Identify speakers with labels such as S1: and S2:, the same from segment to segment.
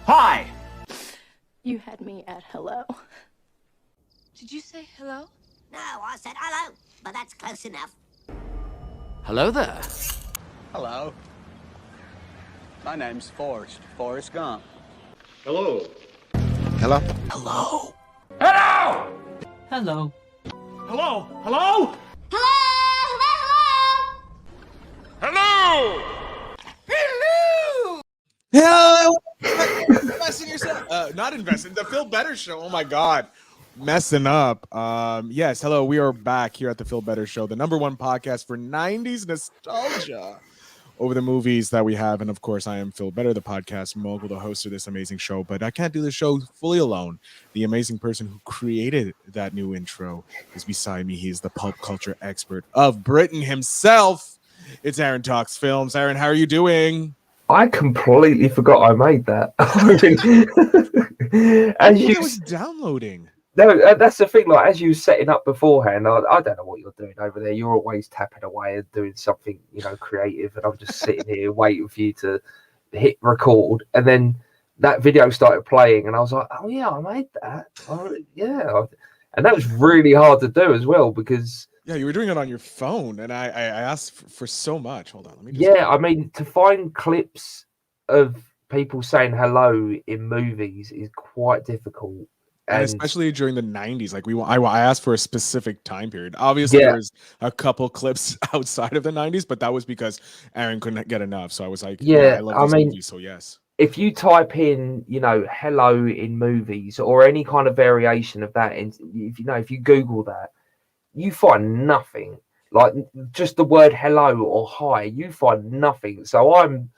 S1: Hi!
S2: You had me at hello.
S3: Did you say hello?
S4: No, I said hello, but that's close enough.
S1: Hello there.
S5: Hello. My name's Forrest Gump.
S6: Hello.
S1: Hello?
S6: Hello.
S1: Hello!
S7: Hello.
S1: Hello? Hello?
S4: Hello!
S1: Hello!
S8: Hello. Investing yourself. Not investing. The Phil Better Show. Oh my God. Messing up. Yes. Hello. We are back here at the Phil Better Show, the #1 podcast for 90s nostalgia over the movies that we have. And of course, I am Phil Better, the podcast mogul, the host of this amazing show. But I can't do the show fully alone. The amazing person who created that new intro is beside me. He is the pulp culture expert of Britain himself. It's Aaron Talks Films. Aaron, how are you doing?
S9: I completely forgot I made that.
S8: As you was downloading.
S9: No, that's the thing. Like, as you were setting up beforehand, I don't know what you're doing over there. You're always tapping away and doing something, creative, and I'm just sitting here waiting for you to hit record. And then that video started playing, and I was like, "Oh yeah, I made that. Yeah." And that was really hard to do as well because
S8: you were doing it on your phone, and I asked for so much. Hold on, let me.
S9: I mean, to find clips of people saying hello in movies is quite difficult.
S8: And especially during the 90s, like I asked for a specific time period. Obviously, there's a couple clips outside of the 90s, but that was because Aaron couldn't get enough. So I was like, I love these movies, so yes.
S9: If you type in, hello in movies or any kind of variation of that, and if you Google that, you find nothing. Like just the word hello or hi, you find nothing. So I'm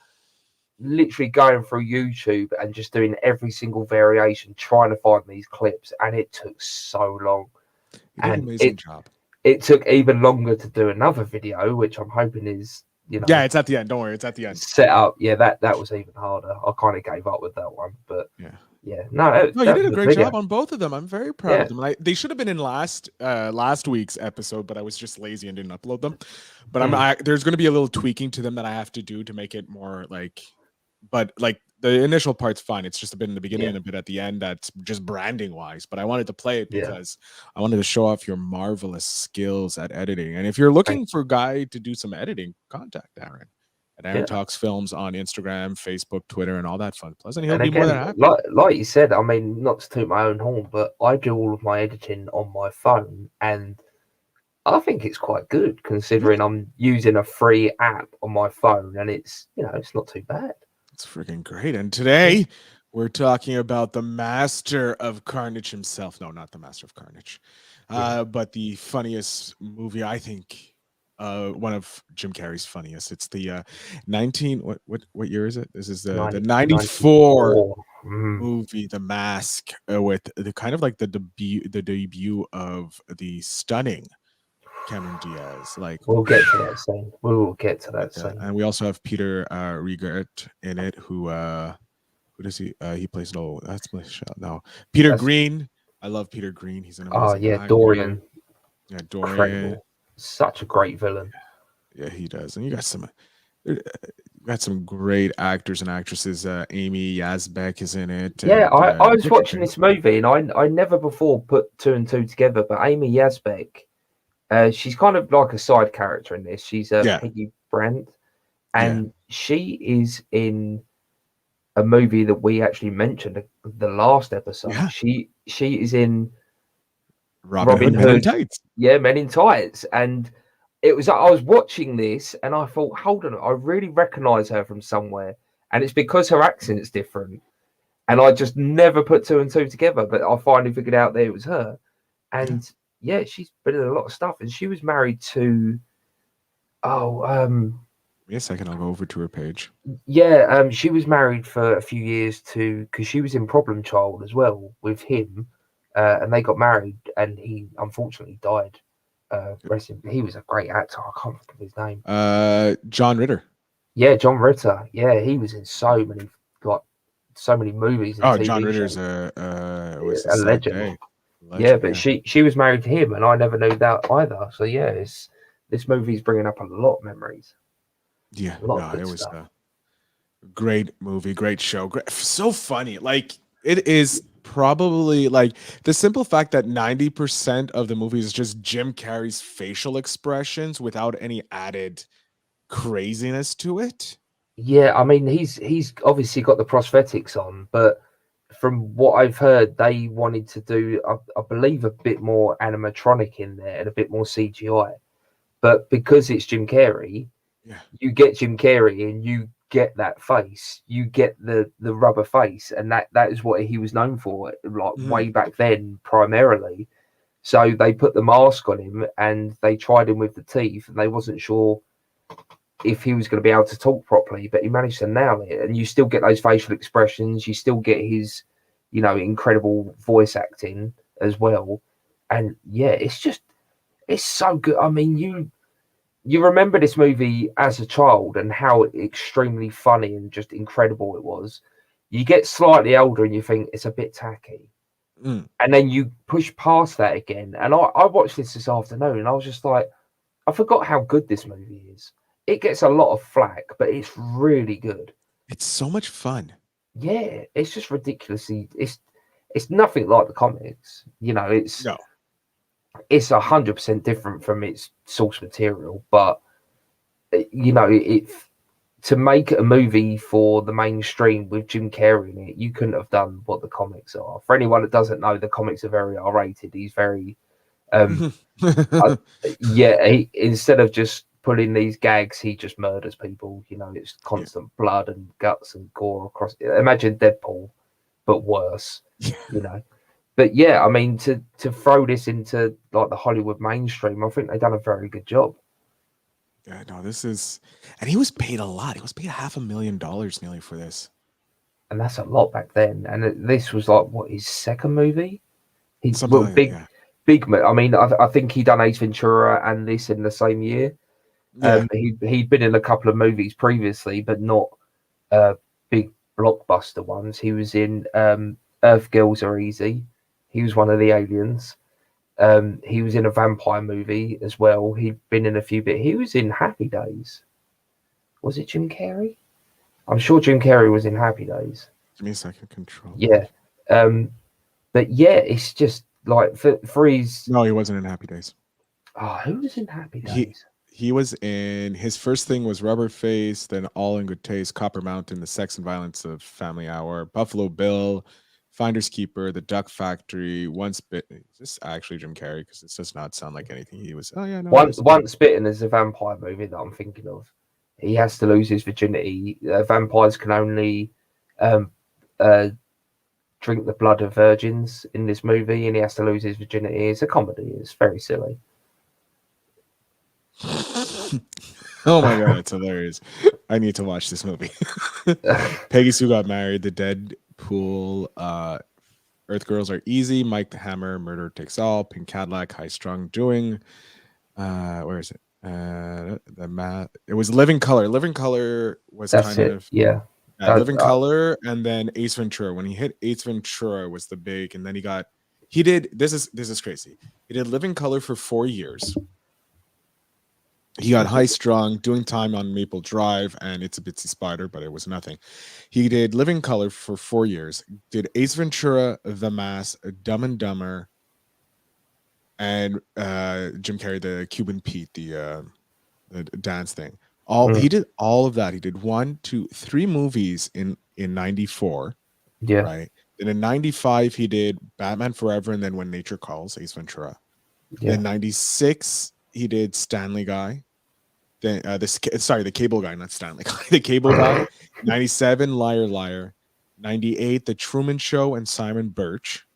S9: literally going through YouTube and just doing every single variation, trying to find these clips, and it took so long.
S8: You did an amazing job.
S9: It took even longer to do another video, which I'm hoping is,
S8: it's at the end. Don't worry, it's at the end.
S9: Set up. Yeah, that was even harder. I kind of gave up with that one, but no,
S8: you did a great job on both of them. I'm very proud of them. They should have been in last week's episode, but I was just lazy and didn't upload them. But there's going to be a little tweaking to them that I have to do to make it more like. But like the initial part's fine. It's just a bit in the beginning and a bit at the end. That's just branding wise. But I wanted to play it because I wanted to show off your marvelous skills at editing. And if you're looking for a guy to do some editing, contact Aaron at Aaron Talks Films on Instagram, Facebook, Twitter, and all that fun. Plus, and he'll be more than happy.
S9: Like you said, I mean, not to toot my own horn, but I do all of my editing on my phone, and I think it's quite good considering I'm using a free app on my phone, and it's it's not too bad.
S8: It's freaking great. And today we're talking about the master of carnage himself. No, not the master of carnage, but the funniest movie, I think, one of Jim Carrey's funniest. It's the what year is it? This is the 94 movie, The Mask, with the kind of like the debut of the stunning Cameron Diaz. Like
S9: we'll get to that scene. We will get to that scene.
S8: And we also have Peter Riegert in it. Who does he? He plays that's my shot. No, Peter Green. I love Peter Green. He's an amazing actor.
S9: Dorian.
S8: Yeah, Dorian.
S9: Incredible. Such a great villain.
S8: Yeah, he does. And you got some great actors and actresses. Amy Yazbek is in it.
S9: Yeah, I was watching this movie and I never before put two and two together. But Amy Yazbek. She's kind of like a side character in this. She's Peggy Brandt, and she is in a movie that we actually mentioned the last episode. Yeah. She is in Robin Hood, Men in Tights. Yeah, Men in Tights, and it was I was watching this and I thought, hold on, I really recognise her from somewhere, and it's because her accent's different, and I just never put two and two together. But I finally figured out that it was her, and. Yeah, she's been in a lot of stuff, and she was married to. Wait
S8: a second, I'll go over to her page.
S9: Yeah, she was married for a few years because she was in Problem Child as well with him, and they got married, and he unfortunately died. He was a great actor. I can't think of his name.
S8: John Ritter.
S9: Yeah, John Ritter. Yeah, he was in so many movies. And
S8: TV John Ritter's a
S9: legend. Yeah, but she was married to him, and I never knew that either. So yeah, this movie's bringing up a lot of memories.
S8: Yeah, Great movie, great show, great, so funny. Like it is probably like the simple fact that 90% of the movie is just Jim Carrey's facial expressions without any added craziness to it.
S9: Yeah, I mean he's obviously got the prosthetics on, but from what I've heard, they wanted to do, I believe, a bit more animatronic in there and a bit more CGI. But because it's Jim Carrey,
S8: Yeah.
S9: you get Jim Carrey and you get that face, you get the rubber face, and that is what he was known for, like way back then, primarily. So they put the mask on him and they tried him with the teeth, and they wasn't sure if he was going to be able to talk properly, but he managed to nail it. And you still get those facial expressions, you still get his, incredible voice acting as well. And yeah, it's so good. I mean, you remember this movie as a child and how extremely funny and just incredible it was. You get slightly older and you think it's a bit tacky. And then you push past that again. And I watched this afternoon and I was just like, I forgot how good this movie is. It gets a lot of flack, but it's really good.
S8: It's so much fun.
S9: Yeah, it's just ridiculously. It's nothing like the comics. It's 100% different from its source material. But to make a movie for the mainstream with Jim Carrey in it, you couldn't have done what the comics are. For anyone that doesn't know, the comics are very R-rated. He's very, instead of just pulling these gags, he just murders people. It's constant blood and guts and gore across. Imagine Deadpool, but worse. But yeah, I mean, to throw this into like the Hollywood mainstream, I think they've done a very good job.
S8: Yeah, no, this is, and he was paid a lot. He was paid $500,000 nearly for this,
S9: and that's a lot back then. And this was like his second movie. He's big. I mean, I think he done Ace Ventura and this in the same year. Yeah. He'd been in a couple of movies previously, but not big blockbuster ones. He was in Earth Girls Are Easy. He was one of the aliens. He was in a vampire movie as well. He'd been in a few bits. He was in Happy Days. Was it Jim Carrey? I'm sure Jim Carrey was in Happy Days.
S8: Give me a second. Control.
S9: Yeah. But yeah, it's just like for his.
S8: No, he wasn't in Happy Days.
S9: Oh, who was in Happy Days?
S8: He was in, his first thing was Rubber Face, then All in Good Taste, Copper Mountain, The Sex and Violence of Family Hour, Buffalo Bill, Finders Keeper, The Duck Factory, Once Bitten. Is this actually Jim Carrey? Because it does not sound like anything he was. Oh yeah, no.
S9: Once Bitten is a vampire movie that I'm thinking of. He has to lose his virginity. Vampires can only drink the blood of virgins in this movie, and he has to lose his virginity. It's a comedy. It's very silly.
S8: Oh my god, it's hilarious. I need to watch this movie. Peggy Sue Got Married, The Deadpool, Earth Girls Are Easy, Mike the Hammer, Murder Takes All, Pink Cadillac, High Strung Doing. Where is it? It was Living Color. Living Color was Living Color, and then Ace Ventura. When he hit Ace Ventura was the big, and then he did this is crazy. He did Living Color for 4 years. He got High Strung, Doing Time on Maple Drive, and It's a Bitsy Spider, but it was nothing. He did Living Color for 4 years, did Ace Ventura, The Mask, Dumb and Dumber, and Jim Carrey, the Cuban Pete, the dance thing. He did all of that. He did 1, 2, 3 movies in 94.
S9: Yeah.
S8: Right. Then in 95, he did Batman Forever and then When Nature Calls, Ace Ventura. Yeah. In 96, he did Stanley Guy. Then the Cable Guy, not Stanley Guy. The Cable Guy. 97, Liar Liar. 98, The Truman Show and Simon Birch.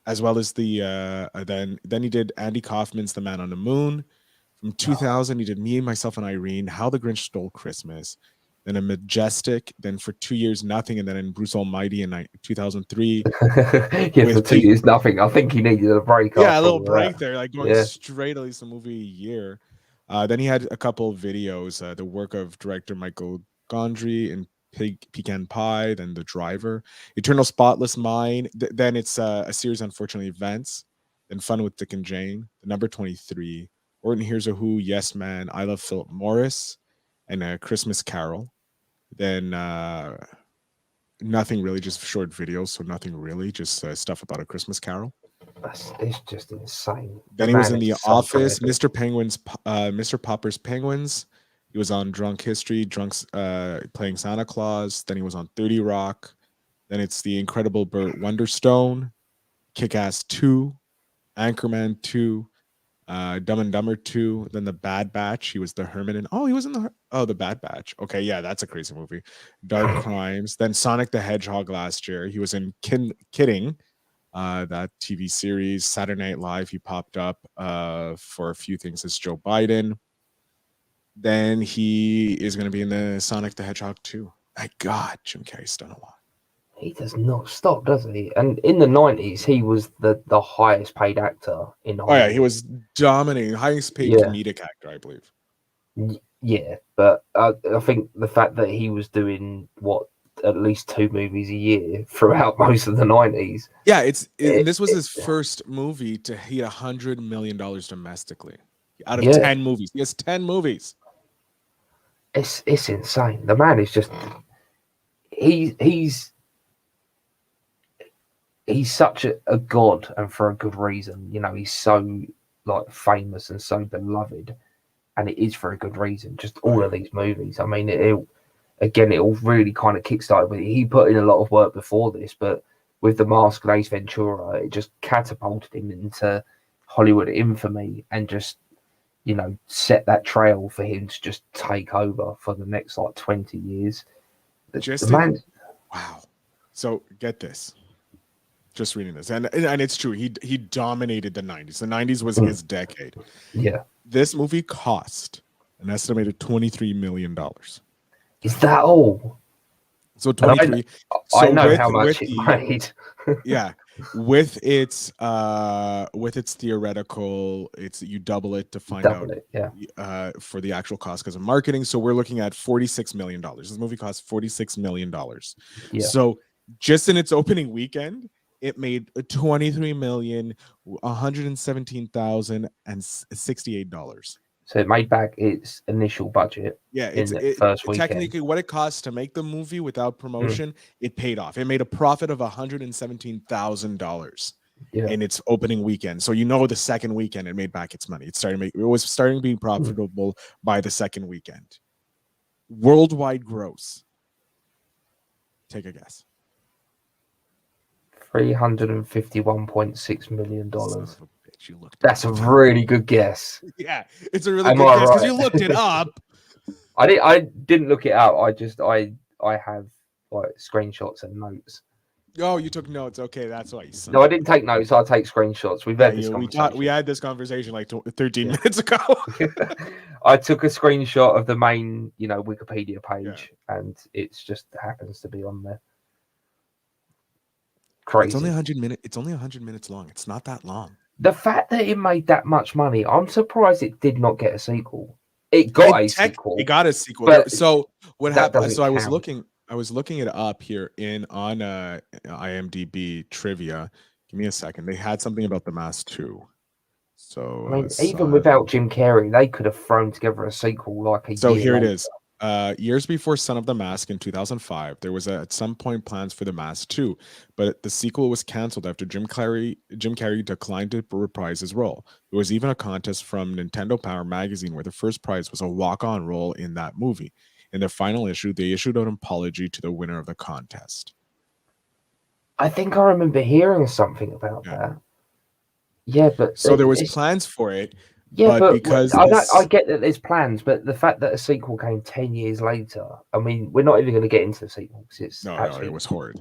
S8: As well as then he did Andy Kaufman's The Man on the Moon. From 2000, he did Me, Myself, and Irene, How the Grinch Stole Christmas. Then a Majestic. Then for 2 years, Nothing. And then in Bruce Almighty in 2003.
S9: For 2 years, Nothing. I think he needed a break.
S8: Yeah, a little break there, like going straight at least a movie a year. Then he had a couple of videos, the work of director Michael Gondry in Pecan Pie, then The Driver, Eternal Spotless Mind. Then it's a series of Unfortunate Events, then Fun with Dick and Jane, The Number 23, Orton Hears a Who, Yes Man, I Love Philip Morris, and A Christmas Carol. Then nothing really, just short videos. So nothing really, just stuff about A Christmas Carol.
S9: It's just insane.
S8: Then he was in The Office, Mr. Popper's Penguins. He was on Drunk History, playing Santa Claus. Then he was on 30 Rock. Then it's The Incredible Burt Wonderstone, Kick-Ass 2, Anchorman 2, Dumb and Dumber 2. Then The Bad Batch. He was the Herman. He was in The Bad Batch. Okay, yeah, that's a crazy movie. Dark Crimes. Then Sonic the Hedgehog last year. He was in Kidding. That TV series. Saturday Night Live, he popped up for a few things as Joe Biden. Then he is going to be in the Sonic the Hedgehog 2. My God, Jim Carrey's done a lot.
S9: He does not stop, does he? And in the 90s, he was the highest paid actor in Hollywood.
S8: Oh, yeah, he was dominating, highest paid comedic actor, I believe.
S9: Yeah, but I think the fact that he was doing, at least 2 movies a year throughout most of the 90s.
S8: Yeah, this was his first movie to hit $100 million domestically. Out of 10 movies. He has 10 movies.
S9: It's insane. The man is just... He's such a god, and for a good reason. You know, he's so famous and so beloved, and it is for a good reason. Just all of these movies. I mean, it all really kind of kickstarted with it. He put in a lot of work before this, but with The Mask and Ace Ventura, it just catapulted him into Hollywood infamy and just, set that trail for him to just take over for the next 20 years.
S8: Wow. So get this. Just reading this, and it's true. He dominated the 90s. The 90s was his decade.
S9: Yeah.
S8: This movie cost an estimated $23 million.
S9: Is that all?
S8: So 23.
S9: I know how much it made.
S8: Yeah, with its theoretical, you double it to find out for the actual cost because of marketing. So we're looking at $46 million. This movie cost $46 million.
S9: Yeah.
S8: So just in its opening weekend, it made $23,117,068.
S9: So it made back its initial budget.
S8: Yeah, it's
S9: first weekend.
S8: Technically what it cost to make the movie without promotion, it paid off. It made a profit of $117,000 in its opening weekend. So the second weekend it made back its money. It was starting to be profitable by the second weekend. Worldwide gross. Take a guess.
S9: $351.6 million. That's a really good guess.
S8: Yeah, it's a really good guess because you looked it up.
S9: I didn't look it up. I have screenshots and notes.
S8: Oh, you took notes. Okay, that's why.
S9: No, I didn't take notes. I take screenshots. We've had this conversation.
S8: We had this conversation 13 minutes ago.
S9: I took a screenshot of the main, Wikipedia page, and it's just happens to be on there. Crazy.
S8: It's only 100 minutes. It's only 100 minutes long. It's not that long.
S9: The fact that it made that much money, I'm surprised it did not get a sequel. It got a sequel.
S8: It got a sequel.
S9: But
S8: so what happened? So I was
S9: count.
S8: looking it up here on IMDb trivia. Give me a second. They had something about The Mask 2. So
S9: even without Jim Carrey, they could have thrown together a sequel a
S8: So
S9: year
S8: here
S9: later.
S8: it is. Years before Son of the Mask in 2005, there was at some point plans for The Mask 2, but the sequel was canceled after Jim Carrey declined to reprise his role. There was even a contest from Nintendo Power magazine where the first prize was a walk-on role in that movie. In their final issue, they issued an apology to the winner of the contest.
S9: I think I remember hearing something about that. Yeah, but
S8: so there was plans for it.
S9: Yeah, but
S8: because
S9: I get that there's plans, but the fact that a sequel came 10 years later, I mean, we're not even going to get into the sequel because it's
S8: it was horrid.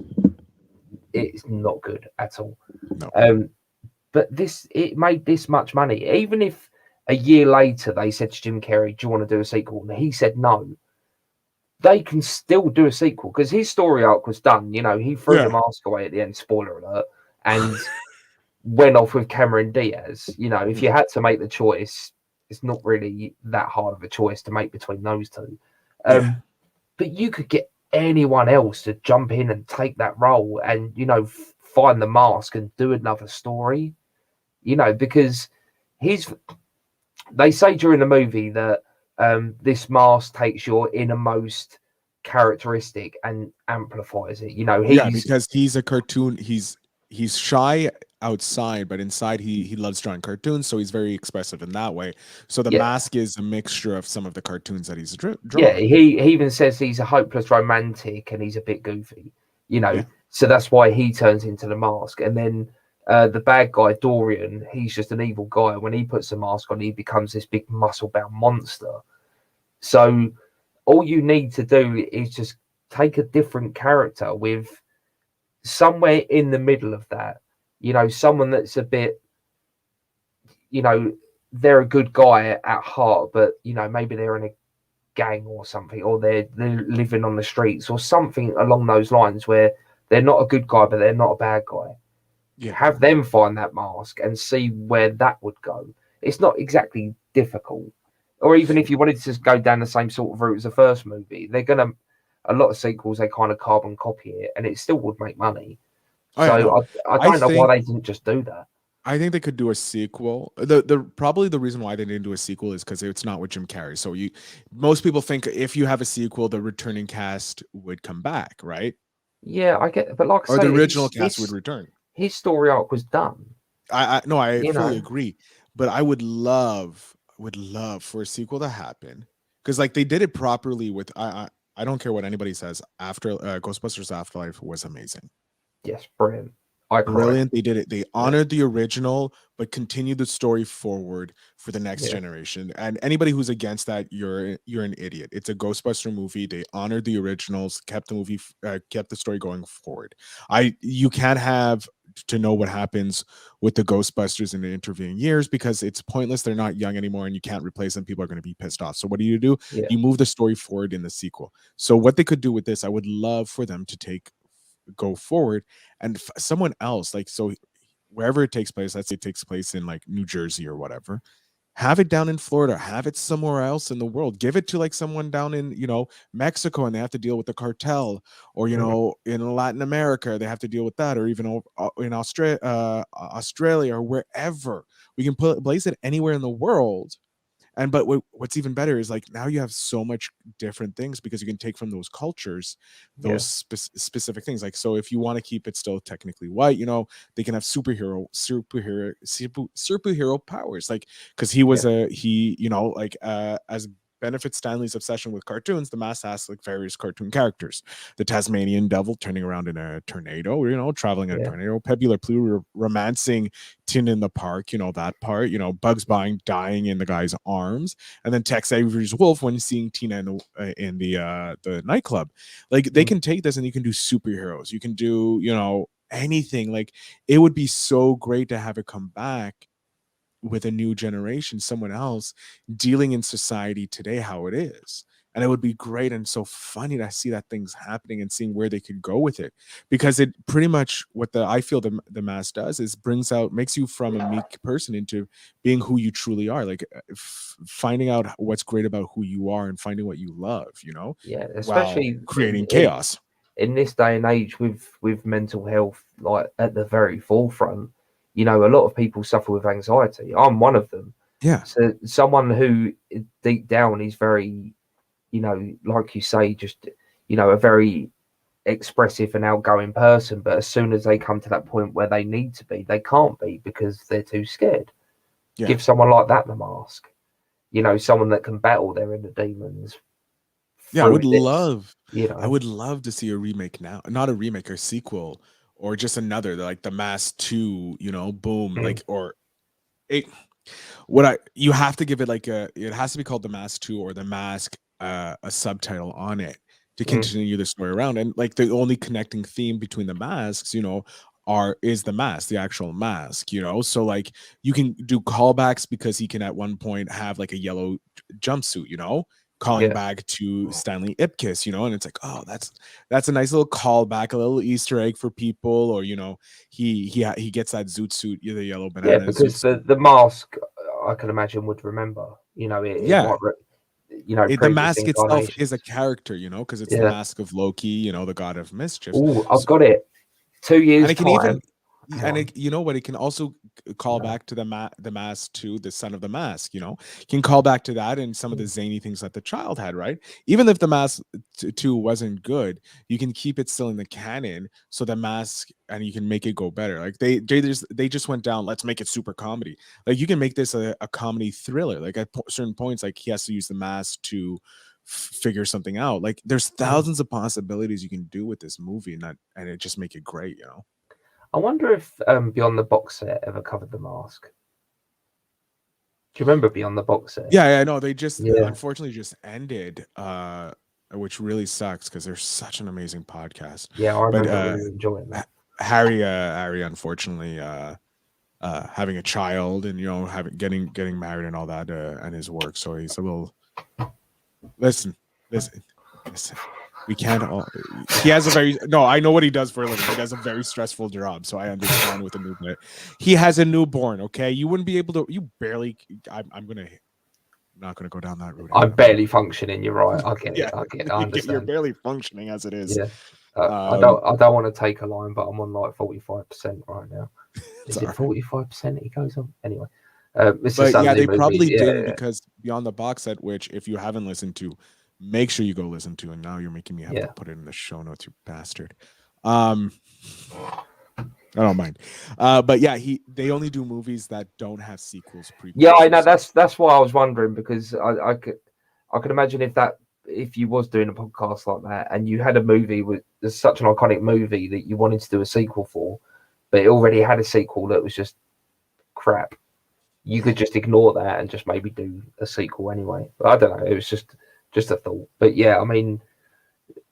S9: It's not good at all.
S8: No.
S9: But it made this much money. Even if a year later they said to Jim Carrey, "Do you want to do a sequel?" and he said no, they can still do a sequel because his story arc was done. He threw the mask away at the end. Spoiler alert! And went off with Cameron Diaz. If you had to make the choice, it's not really that hard of a choice to make between those two. But you could get anyone else to jump in and take that role and, find the mask and do another story, because they say during the movie that this mask takes your innermost characteristic and amplifies it.
S8: Because he's a cartoon. He's shy outside, but inside he loves drawing cartoons, so he's very expressive in that way. So the mask is a mixture of some of the cartoons that he's drawn.
S9: Yeah, he even says he's a hopeless romantic and he's a bit goofy, so that's why he turns into the mask. And then the bad guy Dorian, he's just an evil guy. When he puts the mask on, he becomes this big muscle-bound monster. So all you need to do is just take a different character with somewhere in the middle of that, someone that's a bit, they're a good guy at heart, but maybe they're in a gang or something, or they're living on the streets or something along those lines, where they're not a good guy but they're not a bad guy. Have them find that mask and see where that would go. It's not exactly difficult. Or even if you wanted to just go down the same sort of route as the first movie, a lot of sequels, they kind of carbon copy it and it still would make money. I don't know why they didn't just do that.
S8: I think they could do a sequel. Probably the reason why they didn't do a sequel is because it's not with Jim Carrey. So most people think if you have a sequel, the returning cast would come back, right?
S9: Yeah, I get, but like I say,
S8: the original cast would return.
S9: His story arc was done.
S8: I fully agree. But I would love for a sequel to happen, because like they did it properly with I don't care what anybody says. After Ghostbusters Afterlife was amazing.
S9: Yes, brilliant.
S8: Brilliant. They did it. They honored the original, but continued the story forward for the next generation. And anybody who's against that, you're an idiot. It's a Ghostbuster movie. They honored the originals, kept the story going forward. You can't have to know what happens with the Ghostbusters in the intervening years, because it's pointless. They're not young anymore, and you can't replace them. People are going to be pissed off. So what do? You move the story forward in the sequel. So what they could do with this, I would love for them to go forward and someone else, like, so wherever it takes place, let's say it takes place in like New Jersey or whatever, have it down in Florida, have it somewhere else in the world, give it to like someone down in Mexico, and they have to deal with the cartel, or in Latin America they have to deal with that, or even in Australia or wherever. We can place it anywhere in the world. But what's even better is like now you have so much different things, because you can take from those cultures those specific things. Like, so if you want to keep it still technically white, they can have superhero powers, like, because he was as benefits Stanley's obsession with cartoons, the mask has like various cartoon characters. The Tasmanian devil turning around in a tornado, traveling in a tornado. Pepe Le Pew romancing Tin in the Park, that part. Bugs Bunny dying in the guy's arms, and then Tex Avery's wolf when seeing Tina in the nightclub. Like, they can take this and you can do superheroes. You can do anything. Like, it would be so great to have it come back with a new generation, someone else dealing in society today how it is. And it would be great and so funny to see that things happening and seeing where they could go with it, because it pretty much I feel the mask does is makes you from a meek person into being who you truly are, like finding out what's great about who you are and finding what you love,
S9: especially
S8: while creating chaos
S9: in this day and age with mental health like at the very forefront. A lot of people suffer with anxiety. I'm one of them.
S8: Yeah.
S9: So someone who deep down is very, like you say, just, a very expressive and outgoing person. But as soon as they come to that point where they need to be, they can't be because they're too scared. Yeah. Give someone like that the mask. Someone that can battle their inner demons.
S8: Yeah, I would love to see a remake now. Not a remake, or sequel. Or just another, like the Mask 2, boom, like, or it. You have to give it it has to be called the Mask 2 or the Mask, a subtitle on it to continue the story around. And like the only connecting theme between the masks, is the mask, the actual mask, So like you can do callbacks because he can at one point have like a yellow jumpsuit, calling back to Stanley Ipkiss, and it's like, oh, that's a nice little callback, a little Easter egg for people, or he gets that zoot suit, the yellow banana.
S9: Yeah, because the mask, I can imagine, would remember,
S8: the mask itself is a character, because it's the Mask of Loki, the god of mischief.
S9: Oh, I've got it. 2 years time.
S8: And you know what? It can also call back to the Mask 2, the Son of the Mask. You can call back to that and some of the zany things that the child had, right? Even if the Mask 2 wasn't good, you can keep it still in the canon. So the Mask, and you can make it go better. Like they just went down. Let's make it super comedy. Like you can make this a comedy thriller. Like at certain points, like he has to use the mask to figure something out. Like there's thousands of possibilities you can do with this movie, and it just make it great.
S9: I wonder if Beyond the Box Set ever covered the Mask. Do you remember Beyond the Box Set?
S8: Yeah, I know. They just unfortunately just ended, which really sucks because they're such an amazing podcast.
S9: Yeah, I remember really enjoying that.
S8: Harry, unfortunately, having a child and getting married and all that, and his work. So he's a little. Listen. We can't all. He has I know what he does for a living. He has a very stressful job, so I understand with a newborn. He has a newborn. Okay, you wouldn't be able to. You barely. I'm not gonna go down that route.
S9: I'm barely functioning. You're right. I get it. I understand.
S8: You're barely functioning as it is.
S9: Yeah. I don't want to take a line, but I'm on like 45% right now. Is it 45%? He goes on anyway.
S8: They probably did because Beyond the Box Set, which if you haven't listened to, make sure you go listen to. And now you're making me have to put it in the show notes, you bastard. I don't mind. But yeah, they only do movies that don't have sequels.
S9: Yeah, I know. That's why I was wondering, because I could imagine if you was doing a podcast like that and you had a movie with such an iconic movie that you wanted to do a sequel for, but it already had a sequel that was just crap, you could just ignore that and just maybe do a sequel anyway. But I don't know. It was just a thought. But yeah, I mean,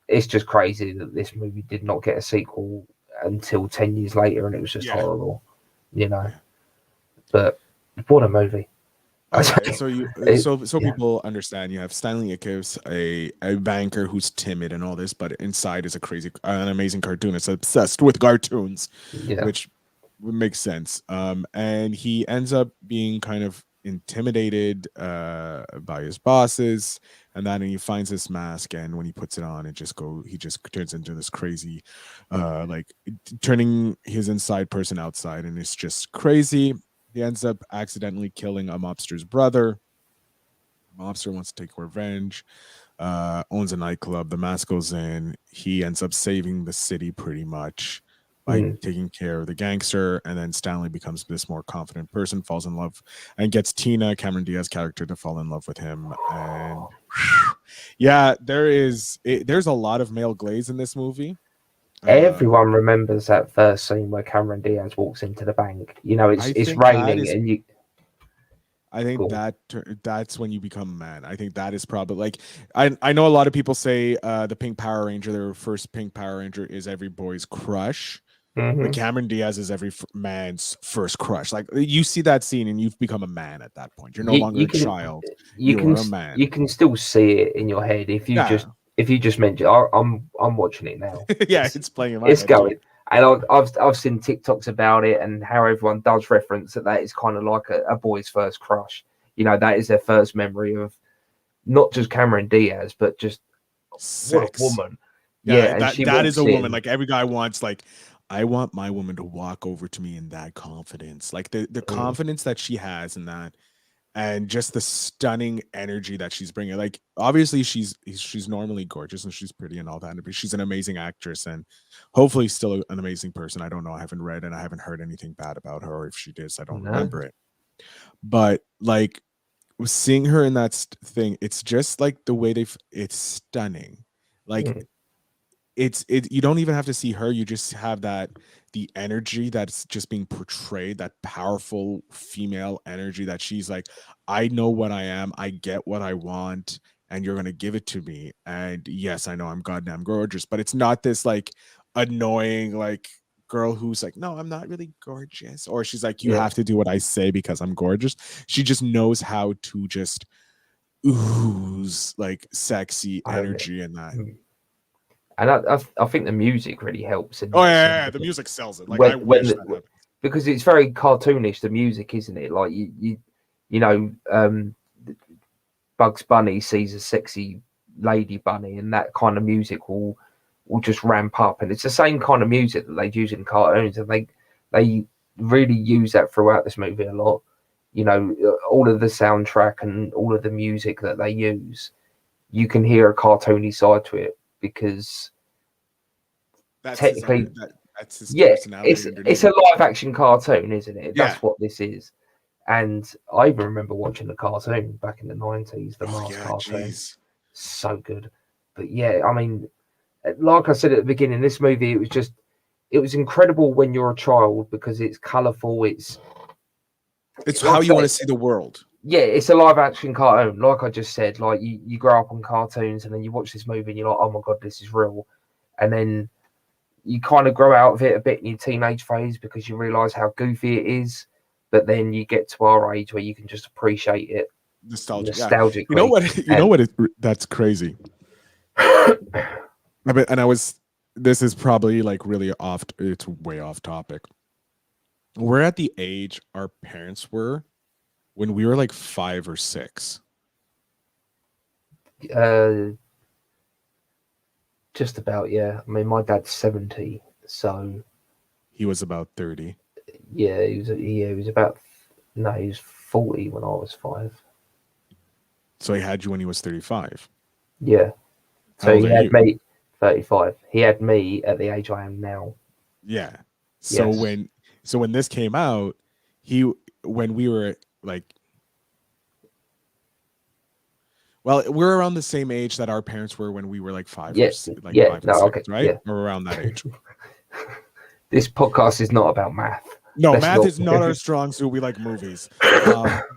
S9: it's just crazy that this movie did not get a sequel until 10 years later, and it was just horrible, But what a movie!
S8: Okay, so people understand. You have Stanley Ickiss, a banker who's timid and all this, but inside is an amazing cartoonist, obsessed with cartoons, which makes sense. And he ends up being kind of intimidated by his bosses, and then he finds this mask, and when he puts it on, he just turns into this crazy, like turning his inside person outside, and it's just crazy. He ends up accidentally killing a mobster's brother. The mobster wants to take revenge, owns a nightclub. The mask goes in. He ends up saving the city pretty much by taking care of the gangster. And then Stanley becomes this more confident person, falls in love, and gets Tina, Cameron Diaz's character, to fall in love with him. And there's a lot of male glaze in this movie.
S9: Everyone remembers that first scene where Cameron Diaz walks into the bank. It's raining,
S8: I think that's when you become a man. I think that is probably like I know a lot of people say the Pink Power Ranger, their first Pink Power Ranger, is every boy's crush. But Cameron Diaz is every man's first crush. Like you see that scene and you've become a man at that point. You're no longer a child. You're a man.
S9: You can still see it in your head if you just mention. I'm watching it now.
S8: It's playing in my
S9: head.
S8: Going.
S9: And I've seen TikToks about it and how everyone does reference that is kind of like a boy's first crush. That is their first memory of not just Cameron Diaz, but just
S8: sex.
S9: What a woman.
S8: That is a woman. Like every guy wants, like, I want my woman to walk over to me in that confidence, like the confidence that she has in that, and just the stunning energy that she's bringing. Like obviously she's normally gorgeous and she's pretty and all that, but she's an amazing actress and hopefully still an amazing person. I don't know. I haven't read and I haven't heard anything bad about her, or if she did, I don't remember it. But like seeing her in that thing, it's just like the way it's stunning. Like you don't even have to see her. You just have the energy that's just being portrayed, that powerful female energy that she's like, I know what I am. I get what I want, and you're going to give it to me. And yes, I know I'm goddamn gorgeous, but it's not this like annoying, like girl who's like, no, I'm not really gorgeous. Or she's like, you have to do what I say because I'm gorgeous. She just knows how to just ooze like sexy energy in that.
S9: And I think the music really helps.
S8: The music sells it. Like
S9: because it's very cartoonish, the music, isn't it? Like Bugs Bunny sees a sexy lady bunny, and that kind of music will just ramp up. And it's the same kind of music that they use in cartoons, and They really use that throughout this movie a lot. You know, all of the soundtrack and all of the music that they use, you can hear a cartoony side to it because
S8: That's
S9: technically,
S8: that's his
S9: yeah,
S8: personality.
S9: it's a live action cartoon, isn't it? That's
S8: Yeah.
S9: what this is. And I even remember watching the cartoon back in the 90s, the Mask cartoon.
S8: Geez.
S9: So good. But yeah, I mean, like I said at the beginning, this movie, it was incredible when you're a child because it's colourful. It's
S8: how you want to see the world.
S9: Yeah, it's a live action cartoon. Like I just said, like you grow up on cartoons and then you watch this movie and you're like, oh my God, this is real. And then you kind of grow out of it a bit in your teenage phase because you realise how goofy it is. But then you get to our age where you can just appreciate it nostalgically.
S8: You know what? That's crazy. This is probably like really it's way off topic. We're at the age our parents were when we were like 5 or 6.
S9: Just about, yeah. I mean, my dad's 70, so
S8: he was about 30.
S9: Yeah, he was about. No, he was 40 when I was 5.
S8: So he had you when he was 35.
S9: Yeah.
S8: How
S9: So
S8: old
S9: he
S8: are
S9: had
S8: you?
S9: me 35. He had me at the age I am now.
S8: Yeah. So
S9: Yes.
S8: when this came out, when we were like, well, we're around the same age that our parents were when we were like 5 or 6, right?
S9: Yeah.
S8: We're around that age.
S9: This podcast is not about math.
S8: No, math is not our strong suit. We like movies.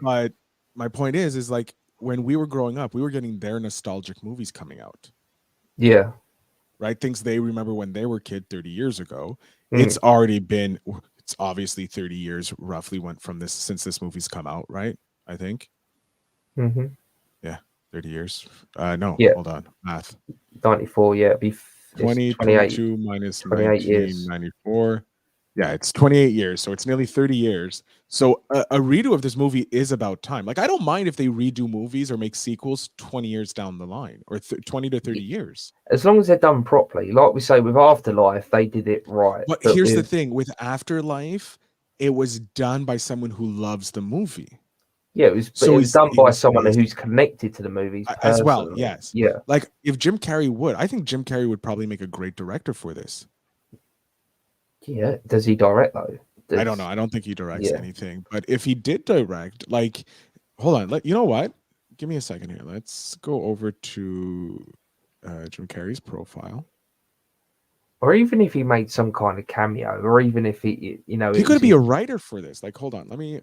S8: But my point is like when we were growing up, we were getting their nostalgic movies coming out.
S9: Yeah.
S8: Right? Things they remember when they were kid 30 years ago. It's obviously 30 years roughly since this movie's come out, right? I think.
S9: Mm-hmm.
S8: Yeah, 30 years. Hold on. Math.
S9: 94, yeah. It'd be
S8: 22 minus
S9: 28 years.
S8: 1994. Yeah, it's 28 years, so it's nearly 30 years. So a redo of this movie is about time. Like, I don't mind if they redo movies or make sequels 20 years down the line, or 20 to 30 years.
S9: As long as they're done properly. Like we say, with Afterlife, they did it right.
S8: But here's the thing. With Afterlife, it was done by someone who loves the movie.
S9: Yeah, it was done by someone who's connected to the movies
S8: as well. Yes.
S9: Yeah.
S8: Like, if Jim Carrey I think Jim Carrey would probably make a great director for this.
S9: Yeah. Does he direct though?
S8: I don't know. I don't think he directs anything. But if he did direct, like, hold on. You know what? Give me a second here. Let's go over to Jim Carrey's profile.
S9: Or even if he made some kind of cameo, or even if he
S8: could be a writer for this. Like, hold on. Let me.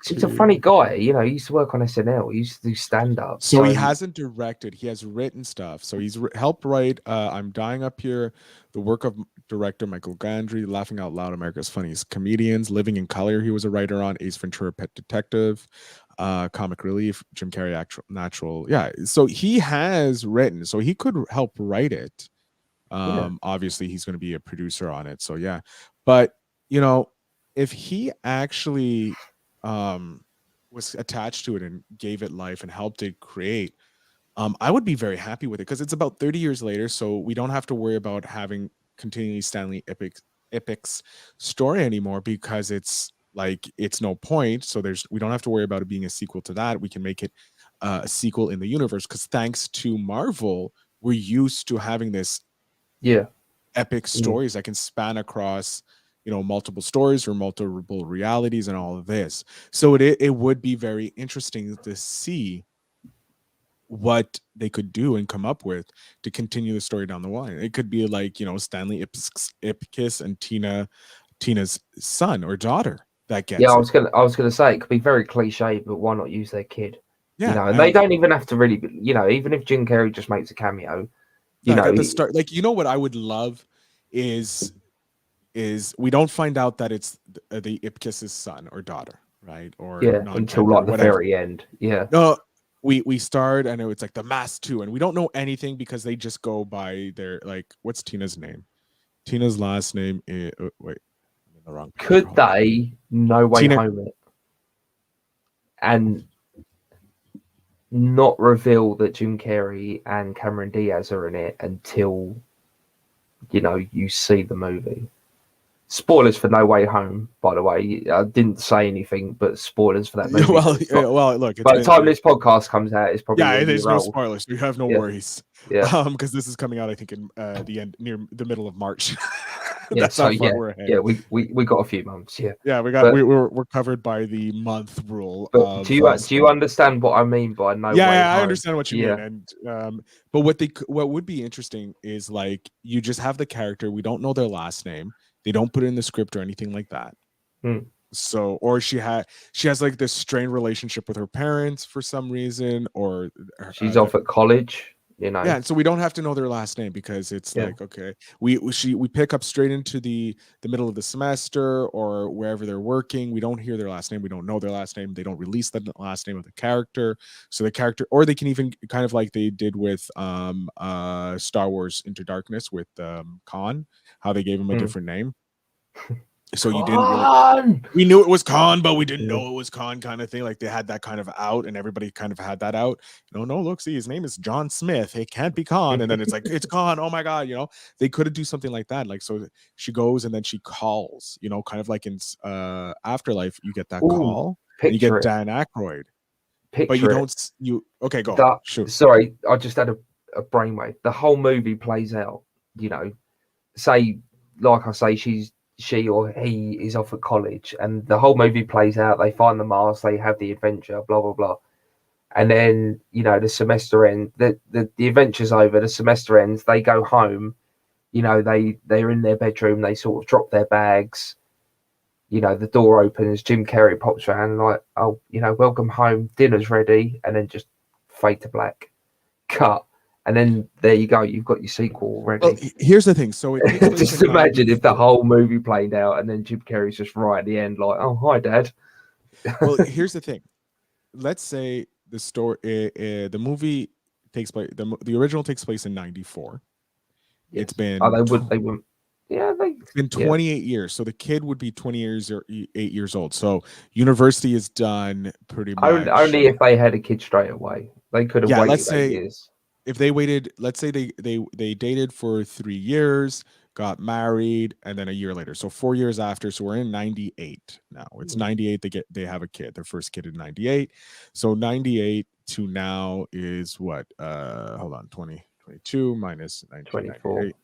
S9: He's a funny guy. You know, he used to work on SNL. He used to do stand up.
S8: So he hasn't directed. He has written stuff. So he's helped write "I'm Dying Up Here," the work of director Michael Gondry, "Laughing Out Loud," America's Funniest Comedians, "Living in Color." He was a writer on Ace Ventura: Pet Detective, Comic Relief, Jim Carrey: Natural. Yeah. So he has written. So he could help write it. Obviously he's going to be a producer on it, so yeah. But if he actually was attached to it and gave it life and helped it create, I would be very happy with it, because it's about 30 years later, so we don't have to worry about having continually Stanley Ipic's story anymore, because it's no point. So we don't have to worry about it being a sequel to that. We can make it a sequel in the universe, because thanks to Marvel, we're used to having this epic stories that can span across multiple stories or multiple realities and all of this. So it would be very interesting to see what they could do and come up with to continue the story down the line. It could be like Stanley Ipkiss and Tina's son or daughter that gets
S9: I was gonna say it could be very cliche, but why not use their kid?
S8: Yeah,
S9: and they don't even have to really even if Jim Carrey just makes a cameo.
S8: At the start, what I would love is we don't find out that it's the Ipkiss's son or daughter, right? Or
S9: until like the very end. Yeah.
S8: No, we start and it's like the Mask 2, and we don't know anything because they just go by their what's Tina's name? Tina's last name is wait, I'm in the wrong page.
S9: Could they No Way Home it and not reveal that Jim Carrey and Cameron Diaz are in it until you see the movie? Spoilers for No Way Home, by the way. I didn't say anything, but spoilers for that movie.
S8: well, look.
S9: By the time this podcast comes out, it's probably
S8: there's no spoilers. So you have no worries.
S9: Yeah.
S8: Because this is coming out, I think, in the end, near the middle of March.
S9: That's how far we're ahead. Yeah, we got a few months. Yeah,
S8: we're covered by the month rule.
S9: But do you understand what I mean by no?
S8: Yeah, I understand what you mean. And but what would be interesting is like you just have the character. We don't know their last name. They don't put it in the script or anything like that. So, or she has like this strained relationship with her parents for some reason, or
S9: she's off at college.
S8: Yeah, so we don't have to know their last name because it's like, okay, we pick up straight into the middle of the semester or wherever they're working. We don't hear their last name. We don't know their last name. They don't release the last name of the character. So the character, or they can even kind of like they did with Star Wars Into Darkness with Khan, how they gave him a different name. So you didn't we knew it was Khan, but we didn't know it was Khan, kind of thing. Like they had that kind of out, and everybody kind of had that out. No, look, see, his name is John Smith. It can't be Khan. And then it's like, it's Khan. Oh my God, they could have do something like that. Like, so she goes and then she calls, kind of like in Afterlife, you get that call and you get Dan Aykroyd. But you don't, okay, go. Shoot.
S9: Sorry, I just had a brainwave. The whole movie plays out, say, like I say, she or he is off at college, and the whole movie plays out. They find the mask, they have the adventure, blah blah blah, and then the semester ends. The adventure's over. The semester ends. They go home. They're in their bedroom. They sort of drop their bags. The door opens. Jim Carrey pops around like, oh, welcome home. Dinner's ready, and then just fade to black. Cut. And then there you go. You've got your sequel already.
S8: Well, here's the thing. So
S9: just imagine if the whole movie played out, and then Jim Carrey's just right at the end, like, "Oh, hi, Dad."
S8: Well, here's the thing. Let's say the story, the movie takes place. The original takes place in '94. Yes. It's been.
S9: Oh, they wouldn't. Yeah,
S8: it's been 28 years. So the kid would be 8 years old. So university is done pretty much.
S9: Only if they had a kid straight away. They could have waited
S8: let's say,
S9: 8 years.
S8: If they waited, let's say they dated for 3 years, got married, and then a year later. So 4 years after. So we're in 98 now. It's 98. They have a kid. Their first kid in 98. So 98 to now is what? Hold on. 2022 minus 1998.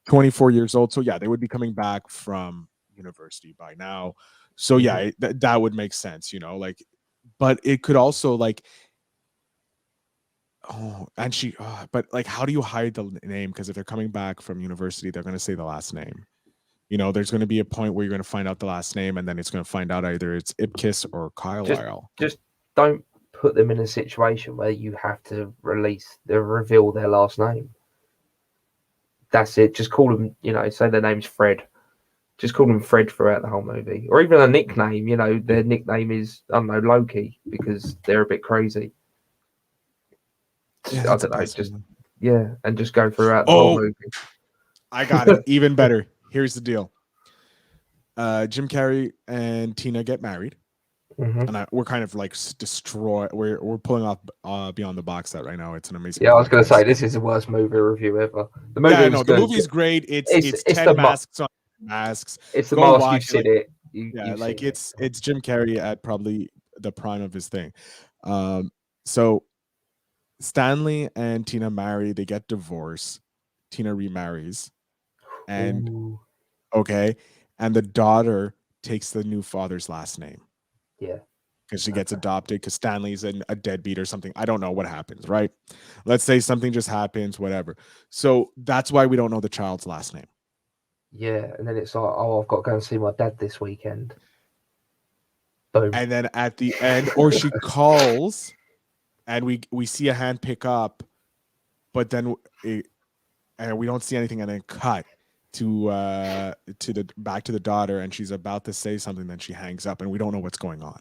S8: 24 years old. So yeah, they would be coming back from university by now. So yeah, that would make sense, like, but it could also like. Oh, and but like, how do you hide the name? Because if they're coming back from university, they're going to say the last name. There's going to be a point where you're going to find out the last name, and then it's going to find out either it's Ipkiss or Carlisle.
S9: Just don't put them in a situation where you have to reveal their last name. That's it. Just call them, say their name's Fred. Just call them Fred throughout the whole movie, or even a nickname. Their nickname is, I don't know, Loki, because they're a bit crazy.
S8: Yeah,
S9: I don't know, and just go throughout the whole movie.
S8: I got it. Even better. Here's the deal. Jim Carrey and Tina get married, and we're kind of like we're pulling off Beyond the Box set right now. It's an amazing.
S9: Yeah, I was going to say this is the worst movie review ever. The movie,
S8: the movie's great. It's 10 masks on masks.
S9: It's the mask. You've seen it.
S8: It's Jim Carrey at probably the prime of his thing. So. Stanley and Tina marry. They get divorced. Tina remarries, and and the daughter takes the new father's last name.
S9: Yeah,
S8: because she gets adopted. Because Stanley's a deadbeat or something. I don't know what happens. Right? Let's say something just happens. Whatever. So that's why we don't know the child's last name.
S9: Yeah, and then it's like, oh, I've got to go and see my dad this weekend. Boom.
S8: And then at the end, or she calls. And we see a hand pick up, but then and we don't see anything, and then cut to the back to the daughter, and she's about to say something, then she hangs up, and we don't know what's going on,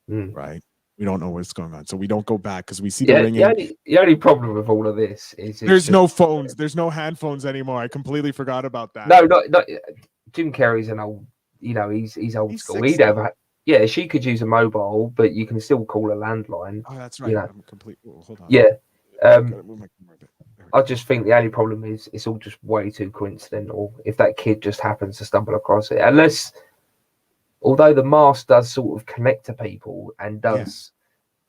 S8: right? We don't know what's going on, so we don't go back because we see the ringing.
S9: The only problem with all of this is
S8: there's no phones, there's no hand phones anymore. I completely forgot about that.
S9: No, not Jim Carrey's an old, he's old school. He'd have. Yeah, she could use a mobile, but you can still call a landline.
S8: Oh, that's right. I'm complete. Hold on.
S9: Yeah. I just think the only problem is it's all just way too coincidental. If that kid just happens to stumble across it, although the mask does sort of connect to people and does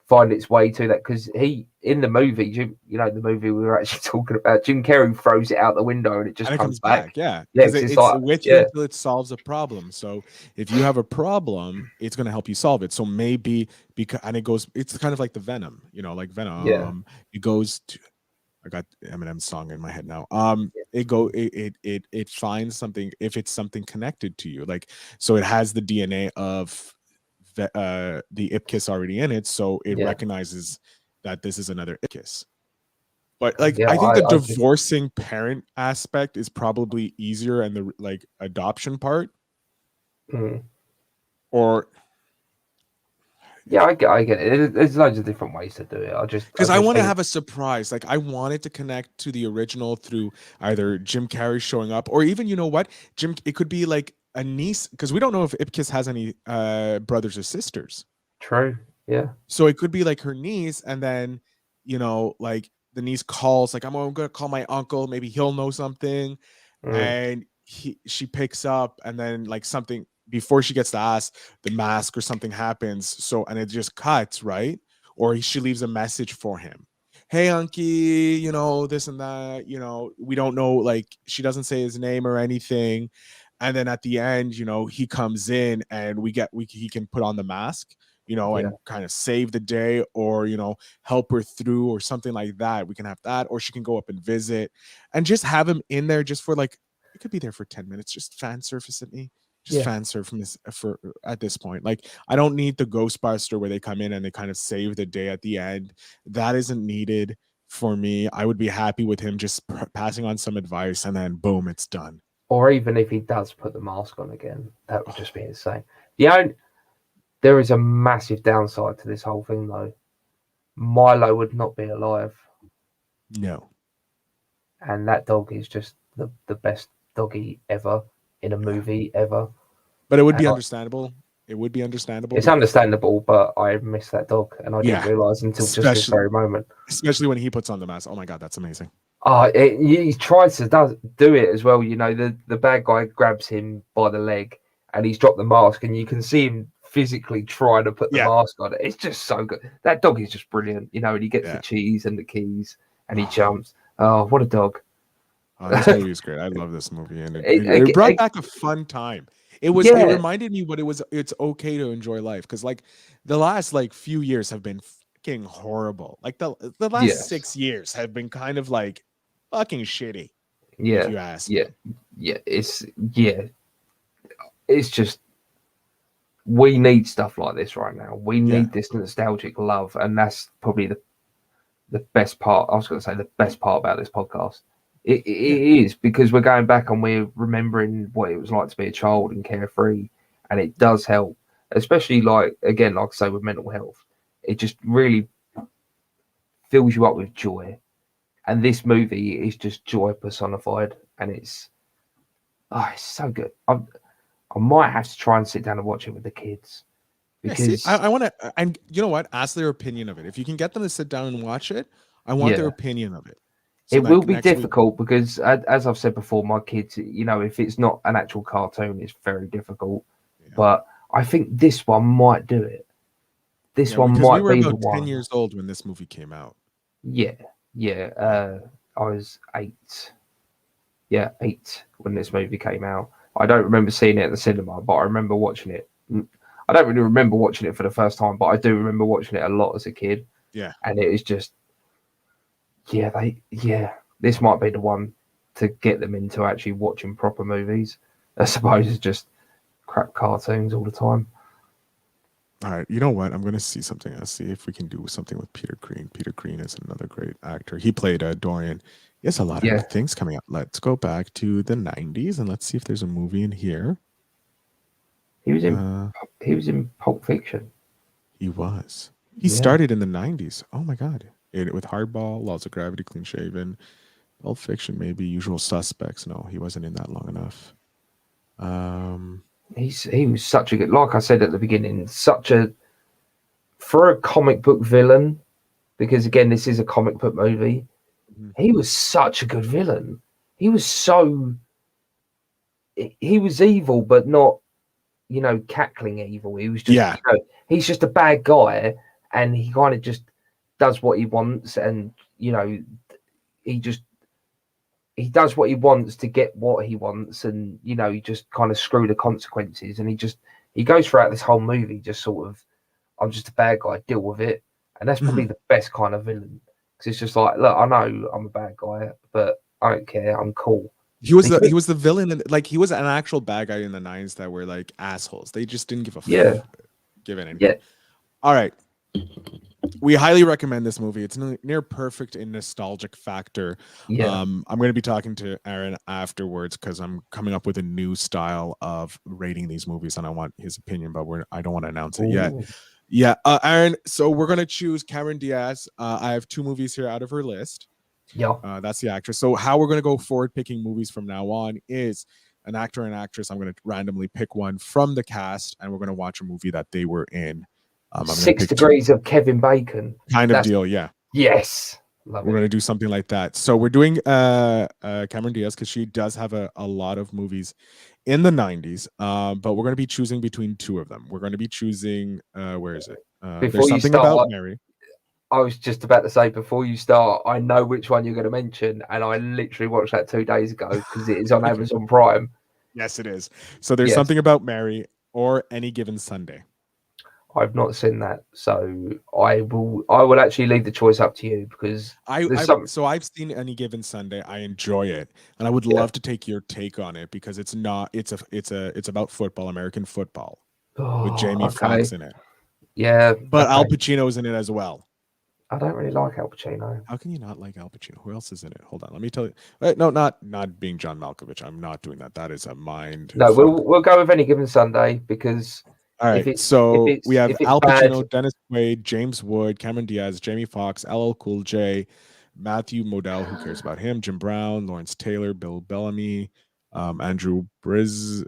S9: find its way to that, because he in the movie, the movie we were actually talking about, Jim Carrey throws it out the window and it just comes back.
S8: Because it's like, with you until it solves a problem. So if you have a problem, it's going to help you solve it. So maybe it's kind of like the Venom, like Venom. It goes to, I got Eminem's song in my head now. It finds something if it's something connected to you, like, so it has the DNA of the Ipkiss already in it, so it recognizes that this is another Ipkiss. But I think the divorcing parent aspect is probably easier, and the adoption part, or
S9: I get it. There's loads of different ways to do it.
S8: Because I want to have a surprise. Like, I wanted to connect to the original through either Jim Carrey showing up, or even, it could be like a niece, because we don't know if Ipkiss has any brothers or sisters.
S9: True. Yeah.
S8: So it could be like her niece, and then like the niece calls, like, I'm gonna call my uncle, maybe he'll know something, and she picks up, and then like something before she gets to ask, the mask or something happens, so, and it just cuts, right? Or she leaves a message for him. Hey, Unky, this and that, we don't know, like, she doesn't say his name or anything. And then at the end, he comes in and he can put on the mask, and kind of save the day, or, help her through or something like that. We can have that, or she can go up and visit and just have him in there just for like, it could be there for 10 minutes, just fan surface at me. Fan surface for at this point. Like, I don't need the Ghostbuster where they come in and they kind of save the day at the end. That isn't needed for me. I would be happy with him just passing on some advice, and then boom, it's done.
S9: Or even if he does put the mask on again, that would just be insane. There is a massive downside to this whole thing, though. Milo would not be alive.
S8: No.
S9: And that dog is just the best doggy ever in a movie ever.
S8: But it would be understandable. It would be understandable.
S9: It's understandable, but I miss that dog, and I didn't realize until just this very moment.
S8: Especially when he puts on the mask. Oh my God, that's amazing.
S9: He tries to do it as well. The bad guy grabs him by the leg, and he's dropped the mask, and you can see him physically trying to put the mask on. It's just so good. That dog is just brilliant, and he gets the cheese and the keys, and he jumps. Oh, what a dog!
S8: Oh, this movie is great. I love this movie, and it brought back a fun time. It reminded me what it was. It's okay to enjoy life, because like the last few years have been fucking horrible. Like the last 6 years have been kind of like fucking shitty.
S9: Yeah,
S8: if you ask.
S9: It's just, we need stuff like this right now. We need this nostalgic love, and that's probably the best part. I was going to say the best part about this podcast. It is, because we're going back and we're remembering what it was like to be a child and carefree, and it does help, especially like I say, with mental health. It just really fills you up with joy, and this movie is just joy personified, and it's so good. I might have to try and sit down and watch it with the kids, because
S8: I want to, and you know what? Ask their opinion of it. If you can get them to sit down and watch it, I want their opinion of it.
S9: So it will be difficult because, as I've said before, my kids, if it's not an actual cartoon, it's very difficult. Yeah. But I think this one might do it. This one might be the one. We were about 10
S8: years old when this movie came out.
S9: Yeah. I was 8. Yeah, 8 when this movie came out. I don't remember seeing it at the cinema, but I remember watching it. I don't really remember watching it for the first time, but I do remember watching it a lot as a kid.
S8: Yeah.
S9: And it is just, this might be the one to get them into actually watching proper movies, as opposed to just crap cartoons all the time.
S8: All right, you know what? I'm going to see something. Let's see if we can do something with Peter Green. Peter Green is another great actor. He played Dorian. He has a lot of things coming up. Let's go back to the 90s and let's see if there's a movie in here.
S9: He was in Pulp Fiction.
S8: He was. He started in the 90s. Oh my God. With Hardball, Laws of Gravity, Clean Shaven, Pulp Fiction, maybe Usual Suspects. No, he wasn't in that long enough.
S9: He was such a good, like I said at the beginning, for a comic book villain, because again, this is a comic book movie. he was such a good villain. He was evil, but not, cackling evil. He was just, he's just a bad guy, and he kind of just does what he wants, and he does what he wants to get what he wants, and he just kind of screw the consequences, and he goes throughout this whole movie just sort of, I'm just a bad guy, deal with it. And that's probably the best kind of villain, because it's just like, look, I know I'm a bad guy, but I don't care, I'm cool.
S8: He was the villain, and like he was an actual bad guy in the 90s that were like assholes. They just didn't give a fuck. Give it anything. All right. We highly recommend this movie. It's near perfect in nostalgic factor. I'm going to be talking to Aaron afterwards because I'm coming up with a new style of rating these movies, and I want his opinion, but I don't want to announce it yet. Yeah, Aaron. So we're going to choose Cameron Diaz. I have 2 movies here out of her list. That's the actress. So how we're going to go forward picking movies from now on is an actor and actress. I'm going to randomly pick one from the cast, and we're going to watch a movie that they were in.
S9: 6 Degrees of Kevin Bacon
S8: kind of deal.
S9: Yes,
S8: we're going to do something like that. So we're doing Cameron Diaz because she does have a lot of movies in the 90s, but we're going to be choosing between 2 of them. We're going to be choosing where is it? There's something about Mary.
S9: I was just about to say, before you start, I know which one you're going to mention, and I literally watched that 2 days ago because it is on Amazon Prime.
S8: Yes, it is. So there's something about Mary or Any Given Sunday.
S9: I've not seen that, so I will actually leave the choice up to you, because
S8: so I've seen Any Given Sunday. I enjoy it, and I would love to take your take on it, because it's about football, American football, with Jamie Foxx in it.
S9: Yeah,
S8: but Al Pacino's in it as well.
S9: I don't really like Al Pacino.
S8: How can you not like Al Pacino? Who else is in it? Hold on, let me tell you. No, not being John Malkovich. I'm not doing that. That is a mind.
S9: No, we'll go with Any Given Sunday, because.
S8: All right, so we have Al Pacino, Dennis Quaid, James Wood, Cameron Diaz, Jamie Foxx, LL Cool J, Matthew Modell, who cares about him, Jim Brown, Lawrence Taylor, Bill Bellamy, Andrew Brzezinski,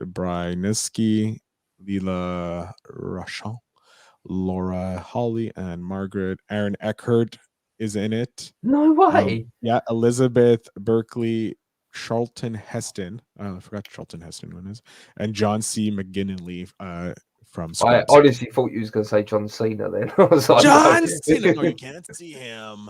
S8: Leela Rochon, Laura Hawley, and Margaret. Aaron Eckhart is in it.
S9: No way.
S8: Elizabeth Berkley, Charlton Heston. I forgot Charlton Heston one is, and John C. McGinley from Scrubs.
S9: I honestly thought you was going to say John Cena then. I was like,
S8: John Cena. No, you can't see him.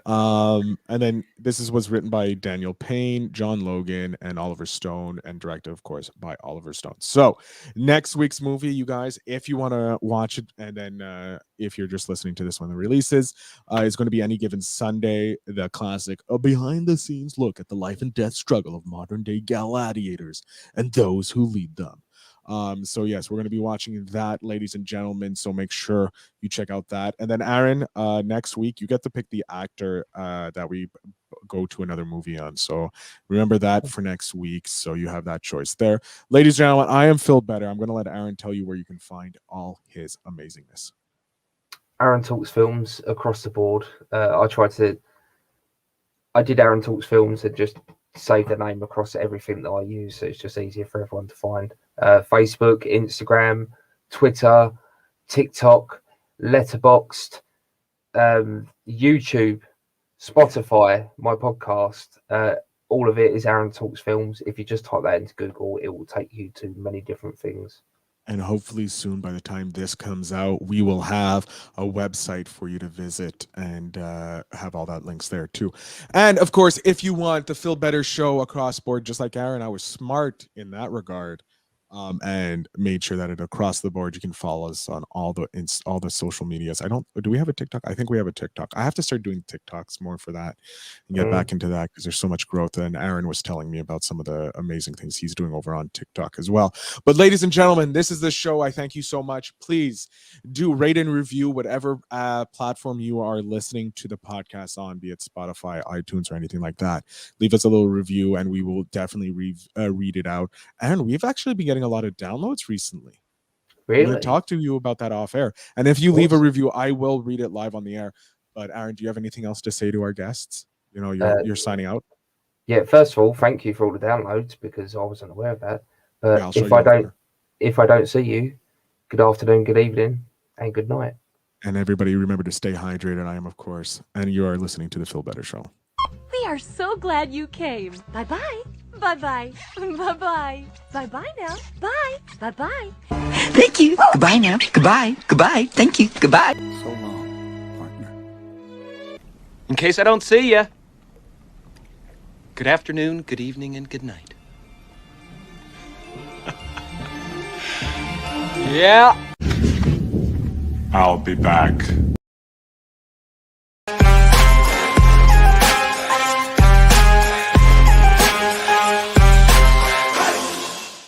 S8: And then this was written by Daniel Payne, John Logan, and Oliver Stone, and directed, of course, by Oliver Stone. So next week's movie, you guys, if you want to watch it, and then if you're just listening to this when it releases, it's going to be Any Given Sunday, the classic, a behind-the-scenes look at the life and death struggle of modern-day gladiators and those who lead them. So yes, we're going to be watching that, ladies and gentlemen, so make sure you check out that. And then Aaron, next week you get to pick the actor that we go to another movie on, so remember that for next week, so you have that choice there. Ladies and gentlemen, I am Phil Better. I'm going to let Aaron tell you where you can find all his amazingness.
S9: Aaron Talks Films across the board. I did Aaron Talks Films and just save the name across everything that I use, so it's just easier for everyone to find. Facebook, Instagram, Twitter, TikTok, Letterboxd, YouTube, Spotify, my podcast. All of it is Aaron Talks Films. If you just type that into Google, it will take you to many different things.
S8: And hopefully soon, by the time this comes out, we will have a website for you to visit and have all that links there too. And of course, if you want the Phil Better Show across board, just like Aaron, I was smart in that regard. And made sure that it across the board, you can follow us on all the social medias. Do we have a TikTok? I think we have a TikTok. I have to start doing TikToks more for that and get back into that, because there's so much growth. And Aaron was telling me about some of the amazing things he's doing over on TikTok as well. But ladies and gentlemen, this is the show. I thank you so much. Please do rate and review whatever platform you are listening to the podcast on, be it Spotify, iTunes, or anything like that. Leave us a little review and we will definitely read it out. And we've actually been getting a lot of downloads recently.
S9: Really?
S8: I'm going to talk to you about that off air. And if you leave a review, I will read it live on the air. But Aaron, do you have anything else to say to our guests? You know, you're signing out.
S9: Yeah, first of all, thank you for all the downloads, because I wasn't aware of that. But if I don't see you, good afternoon, good evening, and good night.
S8: And everybody, remember to stay hydrated. I am, of course. And you are listening to the Phil Better Show.
S4: We
S3: We are so glad you came. Bye-bye. Bye-bye. Bye-bye. Bye-bye now. Bye. Bye-bye.
S7: Thank you. Goodbye now. Goodbye. Goodbye. Thank you. Goodbye.
S5: So long, partner.
S10: In case I don't see ya, good afternoon, good evening, and good night. Yeah.
S6: I'll be back.